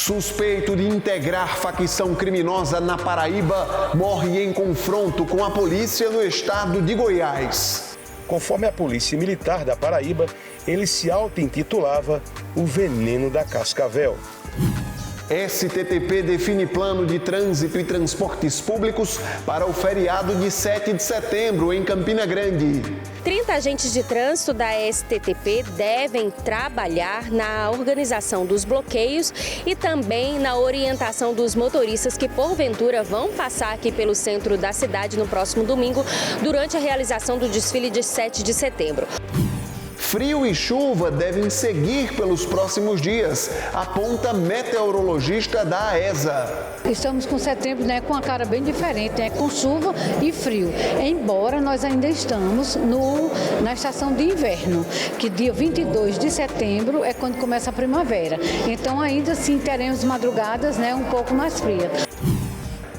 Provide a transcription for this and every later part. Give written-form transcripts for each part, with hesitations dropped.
Suspeito de integrar facção criminosa na Paraíba morre em confronto com a polícia no estado de Goiás. Conforme a Polícia Militar da Paraíba, ele se auto-intitulava o Veneno da Cascavel. STTP define plano de trânsito e transportes públicos para o feriado de 7 de setembro em Campina Grande. 30 agentes de trânsito da STTP devem trabalhar na organização dos bloqueios e também na orientação dos motoristas que, porventura, vão passar aqui pelo centro da cidade no próximo domingo, durante a realização do desfile de 7 de setembro. Frio e chuva devem seguir pelos próximos dias, aponta meteorologista da AESA. Estamos com setembro, com a cara bem diferente, com chuva e frio. Embora nós ainda estamos na estação de inverno, que dia 22 de setembro é quando começa a primavera. Então ainda assim teremos madrugadas um pouco mais frias.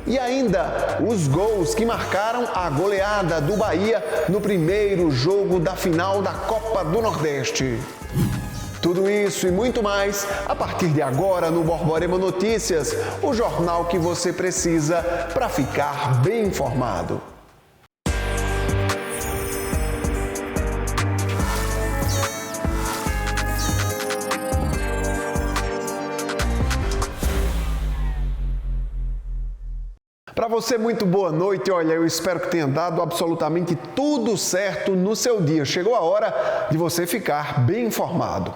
E ainda os gols que marcaram a goleada do Bahia no primeiro jogo da final da Copa do Nordeste. Tudo isso e muito mais a partir de agora no Borborema Notícias, o jornal que você precisa para ficar bem informado. Para você, muito boa noite. Olha, eu espero que tenha dado absolutamente tudo certo no seu dia. Chegou a hora de você ficar bem informado.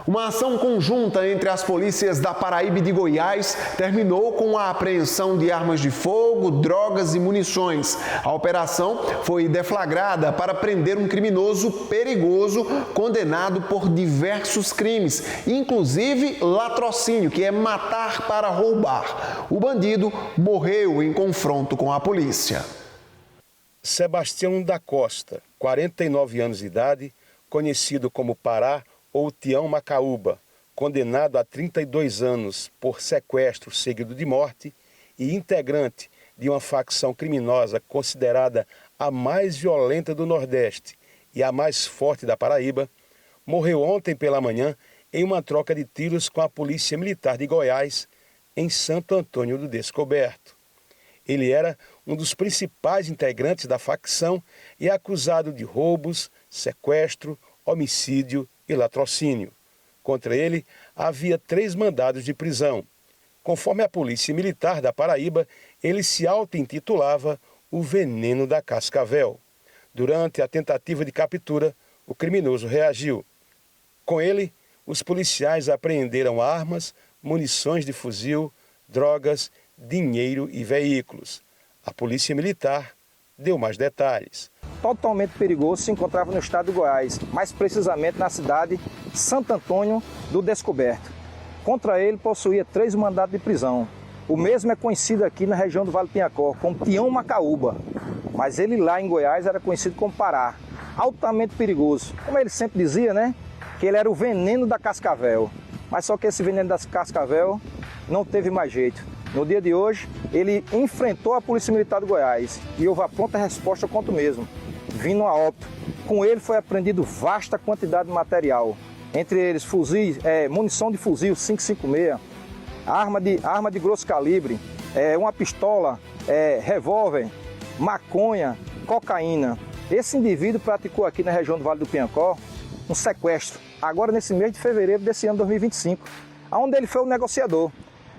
Uma ação conjunta entre as polícias da Paraíba e de Goiás terminou com a apreensão de armas de fogo, drogas e munições. A operação foi deflagrada para prender um criminoso perigoso condenado por diversos crimes, inclusive latrocínio, que é matar para roubar. O bandido morreu em confronto com a polícia. Sebastião da Costa, 49 anos de idade, conhecido como Pará ou Tião Macaúba, condenado a 32 anos por sequestro seguido de morte e integrante de uma facção criminosa considerada a mais violenta do Nordeste e a mais forte da Paraíba, morreu ontem pela manhã em uma troca de tiros com a Polícia Militar de Goiás, em Santo Antônio do Descoberto. Ele era um dos principais integrantes da facção e acusado de roubos, sequestro, homicídio e latrocínio. Contra ele, havia 3 mandados de prisão. Conforme a Polícia Militar da Paraíba, ele se auto-intitulava o Veneno da Cascavel. Durante a tentativa de captura, o criminoso reagiu. Com ele, os policiais apreenderam armas, munições de fuzil, drogas, dinheiro e veículos. A Polícia Militar deu mais detalhes. Totalmente perigoso, se encontrava no estado de Goiás, mais precisamente na cidade de Santo Antônio do Descoberto. Contra ele possuía 3 mandados de prisão. O mesmo é conhecido aqui na região do Vale do Pinhacó como Tião Macaúba, mas ele lá em Goiás era conhecido como Pará. Altamente perigoso. Como ele sempre dizia, que ele era o veneno da Cascavel. Mas só que esse veneno da Cascavel não teve mais jeito. No dia de hoje, ele enfrentou a Polícia Militar de Goiás e houve a pronta resposta contra o mesmo, vindo a óbito. Com ele foi apreendido vasta quantidade de material, entre eles fuzis, munição de fuzil 5.56, arma de grosso calibre, uma pistola, revólver, maconha, cocaína. Esse indivíduo praticou aqui na região do Vale do Pinhacó um sequestro, agora nesse mês de fevereiro desse ano 2025, onde ele foi o negociador,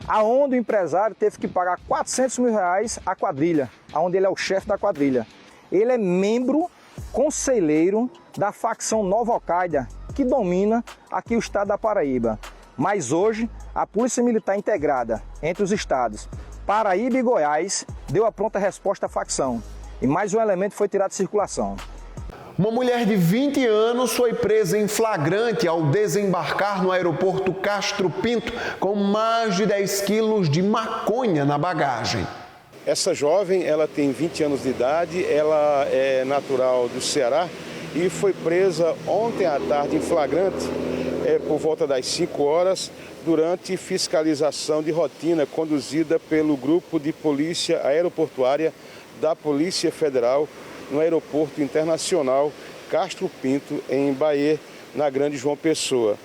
aonde o empresário teve que pagar R$400 mil à quadrilha, aonde ele é o chefe da quadrilha. Ele é membro conselheiro da facção Nova Al-Qaeda, que domina aqui o estado da Paraíba. Mas hoje, a Polícia Militar integrada entre os estados Paraíba e Goiás deu a pronta resposta à facção. E mais um elemento foi tirado de circulação. Uma mulher de 20 anos foi presa em flagrante ao desembarcar no aeroporto Castro Pinto com mais de 10 quilos de maconha na bagagem. Essa jovem, ela tem 20 anos de idade, ela é natural do Ceará e foi presa ontem à tarde em flagrante, por volta das 5 horas, durante fiscalização de rotina conduzida pelo Grupo de Polícia Aeroportuária da Polícia Federal no Aeroporto Internacional Castro Pinto, em Bahia, na Grande João Pessoa.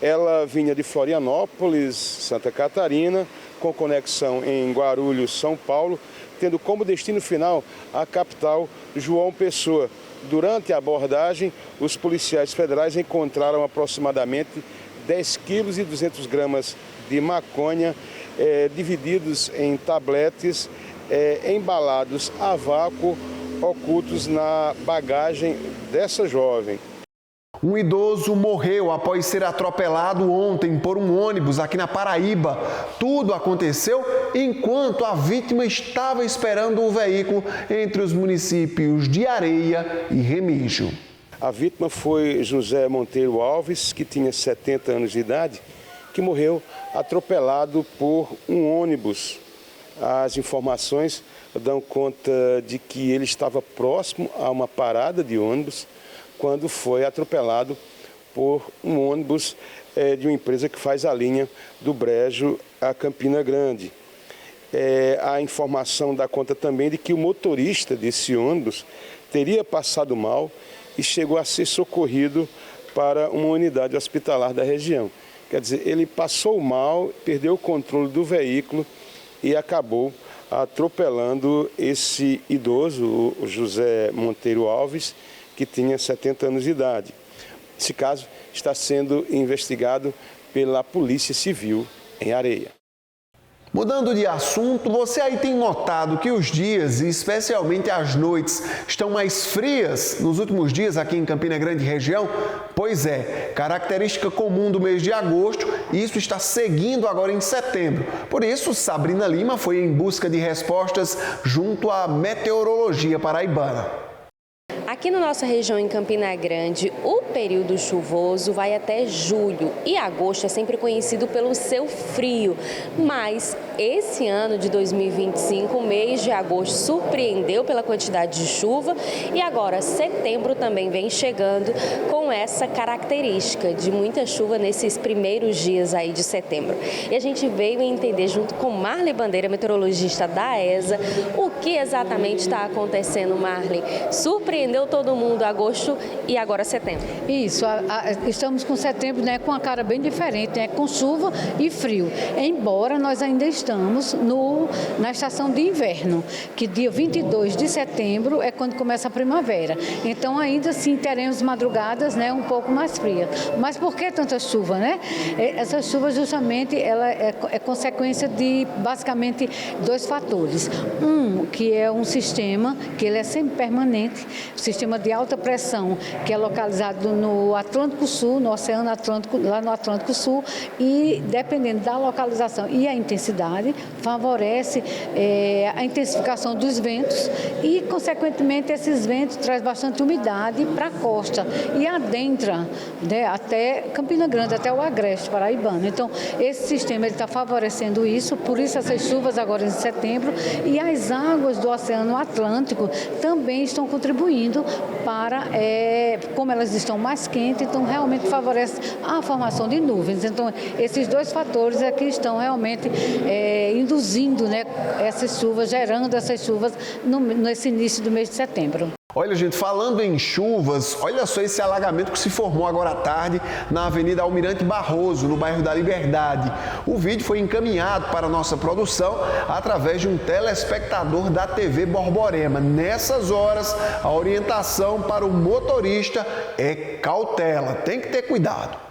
Ela vinha de Florianópolis, Santa Catarina, com conexão em Guarulhos, São Paulo, tendo como destino final a capital João Pessoa. Durante a abordagem, os policiais federais encontraram aproximadamente 10 quilos e 200 gramas de maconha, divididos em tabletes, embalados a vácuo, ocultos na bagagem dessa jovem. Um idoso morreu após ser atropelado ontem por um ônibus aqui na Paraíba. Tudo aconteceu enquanto a vítima estava esperando o veículo entre os municípios de Areia e Remígio. A vítima foi José Monteiro Alves, que tinha 70 anos de idade, que morreu atropelado por um ônibus. As informações dão conta de que ele estava próximo a uma parada de ônibus quando foi atropelado por um ônibus de uma empresa que faz a linha do Brejo a Campina Grande. A informação dá conta também de que o motorista desse ônibus teria passado mal e chegou a ser socorrido para uma unidade hospitalar da região. Quer dizer, ele passou mal, perdeu o controle do veículo e acabou atropelando esse idoso, o José Monteiro Alves, que tinha 70 anos de idade. Esse caso está sendo investigado pela Polícia Civil em Areia. Mudando de assunto, você aí tem notado que os dias, e especialmente as noites, estão mais frias nos últimos dias aqui em Campina Grande região? Pois é, característica comum do mês de agosto, e isso está seguindo agora em setembro. Por isso, Sabrina Lima foi em busca de respostas junto à meteorologia paraibana. Aqui na nossa região em Campina Grande, o período chuvoso vai até julho e agosto é sempre conhecido pelo seu frio. Mas esse ano de 2025, o mês de agosto surpreendeu pela quantidade de chuva e agora setembro também vem chegando com essa característica de muita chuva nesses primeiros dias aí de setembro. E a gente veio entender junto com Marli Bandeira, meteorologista da ESA, o que exatamente está acontecendo, Marli. Surpreendeu todo mundo agosto e agora setembro. Isso, estamos com setembro, né, com uma cara bem diferente, né, com chuva e frio. Embora nós ainda estamos na estação de inverno, que dia 22 de setembro é quando começa a primavera. Então ainda assim teremos madrugadas, né, um pouco mais frias. Mas por que tanta chuva, né? Essa chuva justamente ela é consequência de basicamente dois fatores. Um, que é um sistema que ele é sempre permanente, sistema de alta pressão, que é localizado no Atlântico Sul, no Oceano Atlântico, lá no Atlântico Sul, e dependendo da localização e a intensidade, favorece a intensificação dos ventos e, consequentemente, esses ventos trazem bastante umidade para a costa e adentra, né, até Campina Grande, até o Agreste paraibano. Então, esse sistema está favorecendo isso, por isso essas chuvas agora em setembro, e as águas do Oceano Atlântico também estão contribuindo para, como elas estão mais quentes, então realmente favorece a formação de nuvens. Então, esses dois fatores é que estão realmente induzindo, né, essas chuvas, gerando essas chuvas nesse início do mês de setembro. Olha, gente, falando em chuvas, olha só esse alagamento que se formou agora à tarde na Avenida Almirante Barroso, no bairro da Liberdade. O vídeo foi encaminhado para a nossa produção através de um telespectador da TV Borborema. Nessas horas, a orientação para o motorista é cautela, tem que ter cuidado.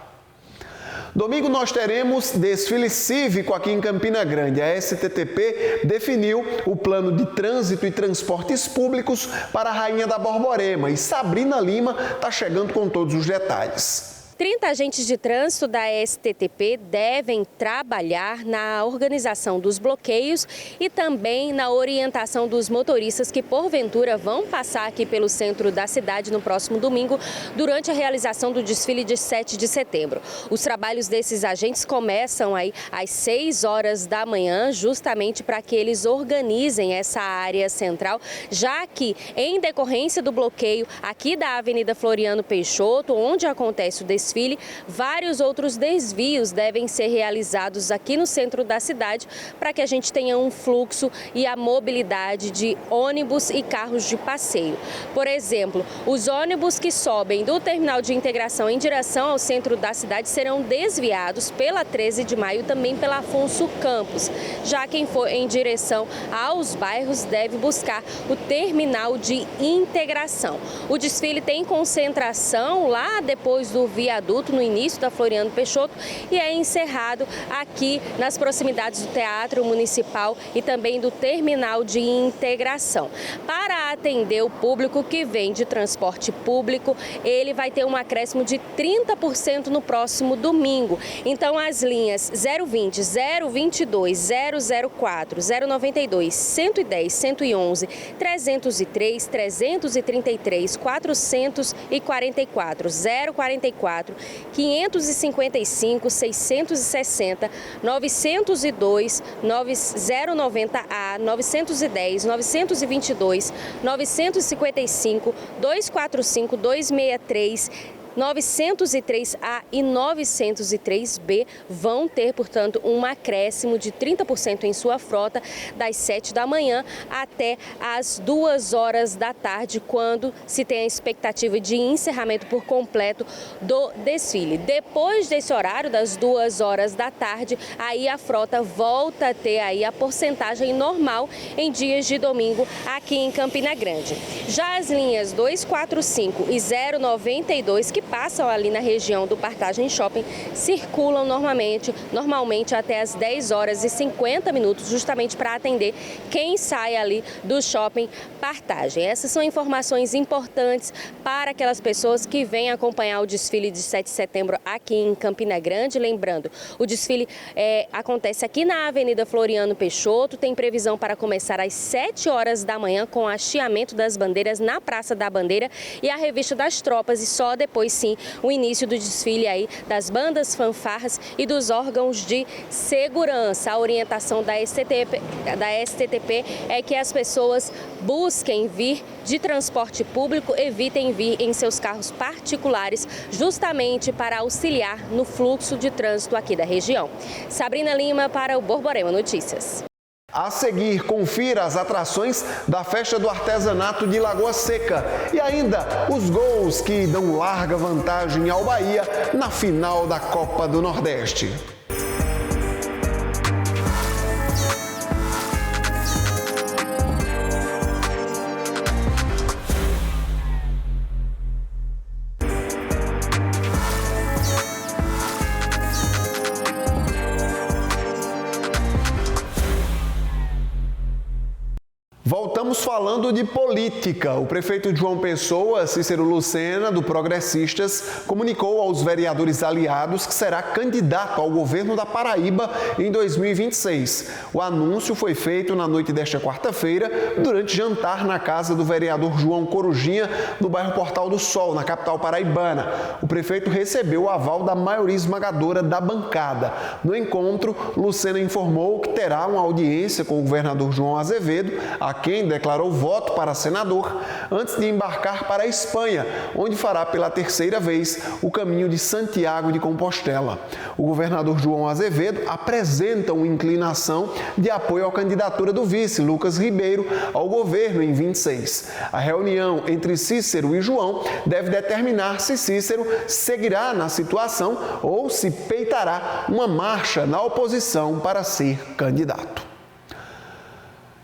Domingo nós teremos desfile cívico aqui em Campina Grande. A STTP definiu o plano de trânsito e transportes públicos para a Rainha da Borborema e Sabrina Lima está chegando com todos os detalhes. 30 agentes de trânsito da STTP devem trabalhar na organização dos bloqueios e também na orientação dos motoristas que, porventura, vão passar aqui pelo centro da cidade no próximo domingo, durante a realização do desfile de 7 de setembro. Os trabalhos desses agentes começam aí às 6 horas da manhã, justamente para que eles organizem essa área central, já que, em decorrência do bloqueio aqui da Avenida Floriano Peixoto, onde acontece o desfile desfile, vários outros desvios devem ser realizados aqui no centro da cidade para que a gente tenha um fluxo e a mobilidade de ônibus e carros de passeio. Por exemplo, os ônibus que sobem do terminal de integração em direção ao centro da cidade serão desviados pela 13 de maio e também pela Afonso Campos. Já quem for em direção aos bairros deve buscar o terminal de integração. O desfile tem concentração lá depois do viaduto, no início da Floriano Peixoto, e é encerrado aqui nas proximidades do Teatro Municipal e também do terminal de integração. Para atender o público que vem de transporte público, ele vai ter um acréscimo de 30% no próximo domingo. Então, as linhas 020, 022, 004, 092, 110, 111, 303, 333, 444, 044, 555, 660, 902, 090A, 910, 922, 955, 245, 263, 903A e 903B vão ter, portanto, um acréscimo de 30% em sua frota das 7 da manhã até as 2 horas da tarde, quando se tem a expectativa de encerramento por completo do desfile. Depois desse horário, das 2 horas da tarde, aí a frota volta a ter aí a porcentagem normal em dias de domingo aqui em Campina Grande. Já as linhas 245 e 092, que passam ali na região do Parcagem Shopping, circulam normalmente até as 10 horas e 50 minutos, justamente para atender quem sai ali do Shopping Parcagem. Essas são informações importantes para aquelas pessoas que vêm acompanhar o desfile de 7 de setembro aqui em Campina Grande. Lembrando, o desfile acontece aqui na Avenida Floriano Peixoto, tem previsão para começar às 7 horas da manhã com o hasteamento das bandeiras na Praça da Bandeira e a revista das tropas, e só depois sim o início do desfile aí das bandas, fanfarras e dos órgãos de segurança. A orientação da STTP é que as pessoas busquem vir de transporte público, evitem vir em seus carros particulares, justamente para auxiliar no fluxo de trânsito aqui da região. Sabrina Lima para o Borborema Notícias. A seguir, confira as atrações da Festa do Artesanato de Lagoa Seca e ainda os gols que dão larga vantagem ao Bahia na final da Copa do Nordeste. Voltamos falando de política. O prefeito de João Pessoa, Cícero Lucena, do Progressistas, comunicou aos vereadores aliados que será candidato ao governo da Paraíba em 2026. O anúncio foi feito na noite desta quarta-feira, durante jantar na casa do vereador João Corujinha, no bairro Portal do Sol, na capital paraibana. O prefeito recebeu o aval da maioria esmagadora da bancada. No encontro, Lucena informou que terá uma audiência com o governador João Azevedo, a quem declarou voto para senador, antes de embarcar para a Espanha, onde fará pela terceira vez o caminho de Santiago de Compostela. O governador João Azevedo apresenta uma inclinação de apoio à candidatura do vice, Lucas Ribeiro, ao governo em 26. A reunião entre Cícero e João deve determinar se Cícero seguirá na situação ou se peitará uma marcha na oposição para ser candidato.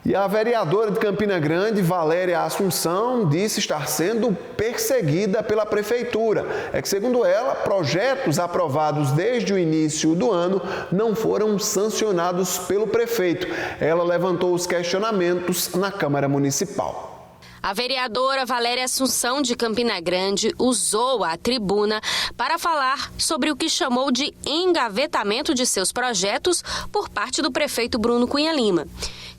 E a vereadora de Campina Grande, Valéria Assunção, disse estar sendo perseguida pela prefeitura. É que, segundo ela, projetos aprovados desde o início do ano não foram sancionados pelo prefeito. Ela levantou os questionamentos na Câmara Municipal. A vereadora Valéria Assunção, de Campina Grande, usou a tribuna para falar sobre o que chamou de engavetamento de seus projetos por parte do prefeito Bruno Cunha Lima.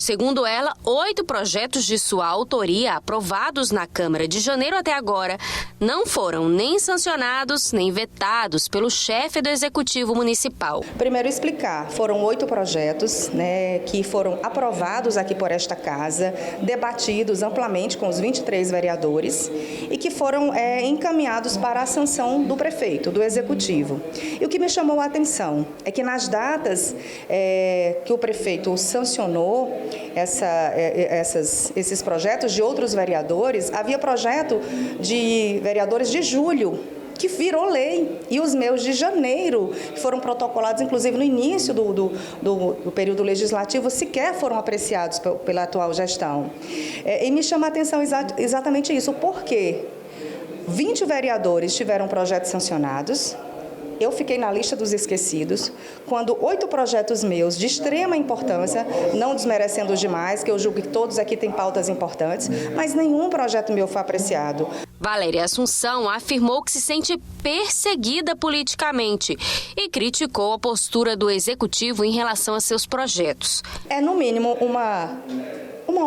Segundo ela, 8 projetos de sua autoria aprovados na Câmara de janeiro até agora não foram nem sancionados nem vetados pelo chefe do Executivo Municipal. Primeiro explicar, foram 8 projetos, que foram aprovados aqui por esta casa, debatidos amplamente com os 23 vereadores e que foram encaminhados para a sanção do prefeito, do Executivo. E o que me chamou a atenção é que nas datas que o prefeito sancionou esses projetos de outros vereadores, havia projeto de vereadores de julho, que virou lei, e os meus de janeiro, que foram protocolados, inclusive no início do período legislativo, sequer foram apreciados pela atual gestão. E me chama a atenção exatamente isso, porque 20 vereadores tiveram projetos sancionados. Eu fiquei na lista dos esquecidos, quando 8 projetos meus de extrema importância, não desmerecendo os demais, que eu julgo que todos aqui têm pautas importantes, mas nenhum projeto meu foi apreciado. Valéria Assunção afirmou que se sente perseguida politicamente e criticou a postura do Executivo em relação a seus projetos. É, no mínimo, uma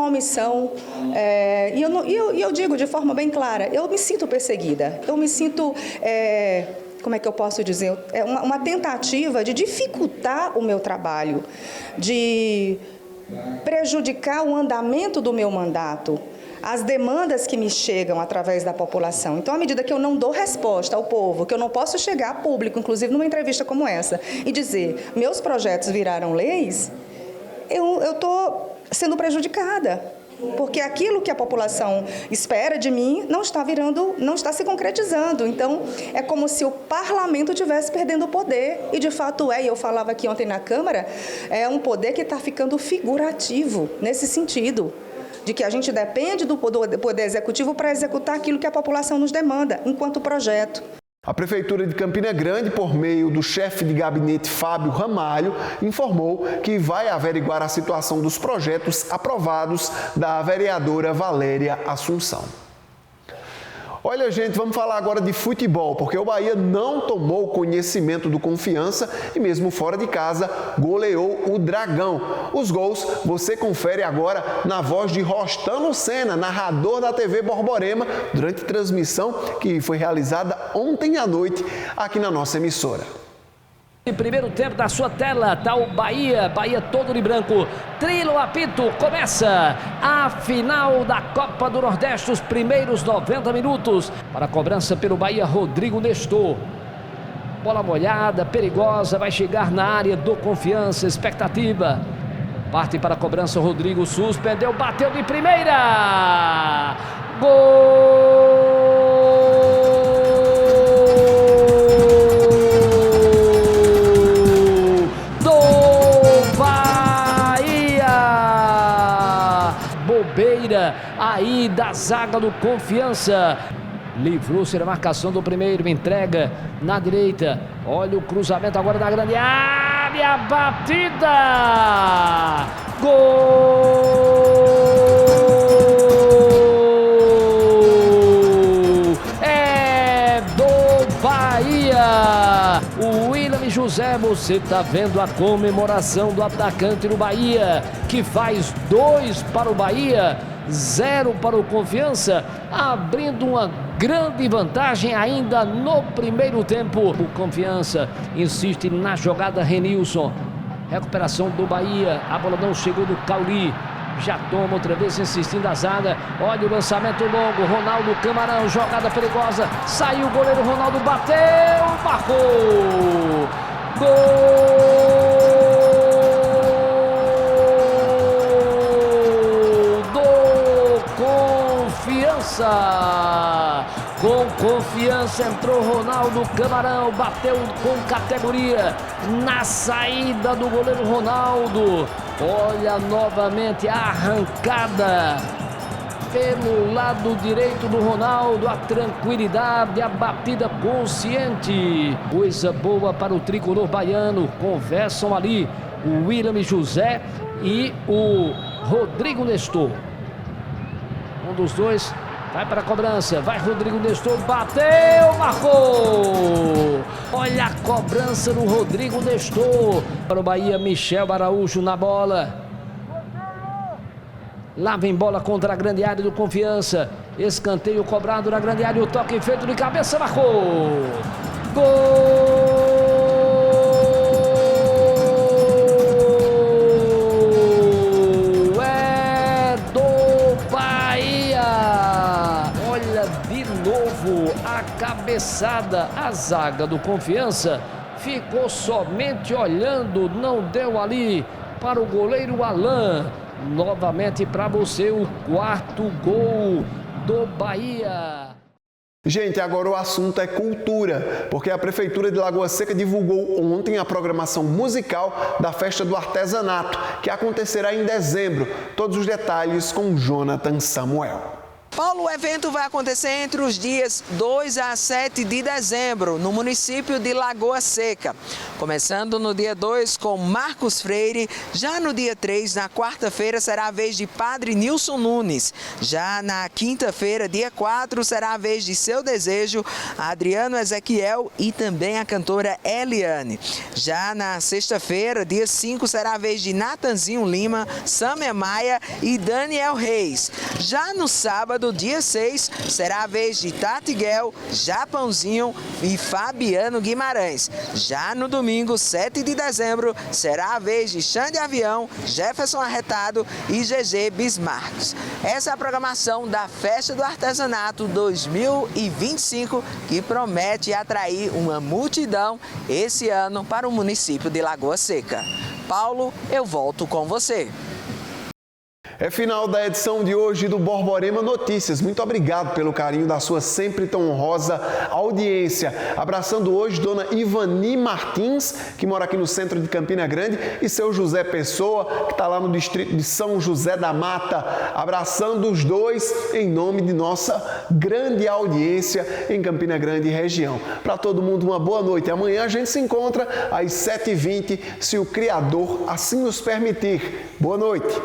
omissão, e eu digo de forma bem clara, eu me sinto perseguida, eu me sinto... como é que eu posso dizer? É uma tentativa de dificultar o meu trabalho, de prejudicar o andamento do meu mandato, as demandas que me chegam através da população. Então, à medida que eu não dou resposta ao povo, que eu não posso chegar a público, inclusive numa entrevista como essa, e dizer, meus projetos viraram leis, eu estou sendo prejudicada. Porque aquilo que a população espera de mim não está se concretizando. Então, é como se o parlamento estivesse perdendo o poder. E, de fato, e eu falava aqui ontem na Câmara, é um poder que está ficando figurativo, nesse sentido, de que a gente depende do poder executivo para executar aquilo que a população nos demanda, enquanto projeto. A Prefeitura de Campina Grande, por meio do chefe de gabinete Fábio Ramalho, informou que vai averiguar a situação dos projetos aprovados da vereadora Valéria Assunção. Olha, gente, vamos falar agora de futebol, porque o Bahia não tomou conhecimento do Confiança e mesmo fora de casa goleou o Dragão. Os gols você confere agora na voz de Rostan Lucena, narrador da TV Borborema, durante transmissão que foi realizada ontem à noite aqui na nossa emissora. Em primeiro tempo da sua tela está o Bahia todo de branco. Trilo apito, começa a final da Copa do Nordeste, os primeiros 90 minutos. Para a cobrança pelo Bahia, Rodrigo Nestor. Bola molhada, perigosa, vai chegar na área do Confiança, expectativa. Parte para a cobrança, Rodrigo suspendeu, bateu de primeira. Gol! Aí da zaga do Confiança, livrou-se da marcação do primeiro, entrega na direita, olha o cruzamento agora na grande área, batida, gol, é do Bahia. O William José, você está vendo a comemoração do atacante do Bahia, que faz 2 para o Bahia, 0 para o Confiança, abrindo uma grande vantagem ainda no primeiro tempo. O Confiança insiste na jogada, Renilson, recuperação do Bahia, a bola não chegou no Cauli, já toma outra vez insistindo a zaga, olha o lançamento longo, Ronaldo Camarão, jogada perigosa, saiu o goleiro, Ronaldo bateu, marcou, gol! Com Confiança entrou Ronaldo Camarão, bateu com categoria na saída do goleiro Ronaldo. Olha novamente a arrancada pelo lado direito do Ronaldo, a tranquilidade, a batida consciente. Coisa boa para o tricolor baiano. Conversam ali o William José e o Rodrigo Nestor. Um dos dois vai para a cobrança, vai Rodrigo Nestor, bateu, marcou! Olha a cobrança do Rodrigo Nestor. Para o Bahia, Michel Araújo na bola. Lá vem bola contra a grande área do Confiança. Escanteio cobrado na grande área. O toque feito de cabeça, marcou. Gol! É do Bahia! Olha de novo a cabeçada. A zaga do Confiança ficou somente olhando, não deu ali para o goleiro Alain. Novamente para você o quarto gol do Bahia. Gente, agora o assunto é cultura, porque a Prefeitura de Lagoa Seca divulgou ontem a programação musical da Festa do Artesanato, que acontecerá em dezembro. Todos os detalhes com Jonathan Samuel. Paulo, o evento vai acontecer entre os dias 2 a 7 de dezembro, no município de Lagoa Seca. Começando no dia 2 com Marcos Freire, já no dia 3, na quarta-feira, será a vez de Padre Nilson Nunes. Já na quinta-feira, dia 4, será a vez de Seu Desejo, Adriano Ezequiel e também a cantora Eliane. Já na sexta-feira, dia 5, será a vez de Natanzinho Lima, Samia Maia e Daniel Reis. Já no sábado, dia 6, será a vez de Tati Guel, Japãozinho e Fabiano Guimarães. Já no domingo, 7 de dezembro, será a vez de Xande Avião, Jefferson Arretado e GG Bismarcos. Essa é a programação da Festa do Artesanato 2025, que promete atrair uma multidão esse ano para o município de Lagoa Seca. Paulo, eu volto com você. É final da edição de hoje do Borborema Notícias. Muito obrigado pelo carinho da sua sempre tão honrosa audiência. Abraçando hoje Dona Ivani Martins, que mora aqui no centro de Campina Grande, e seu José Pessoa, que está lá no distrito de São José da Mata. Abraçando os dois em nome de nossa grande audiência em Campina Grande e região. Para todo mundo, uma boa noite. Amanhã a gente se encontra às 7h20, se o Criador assim nos permitir. Boa noite.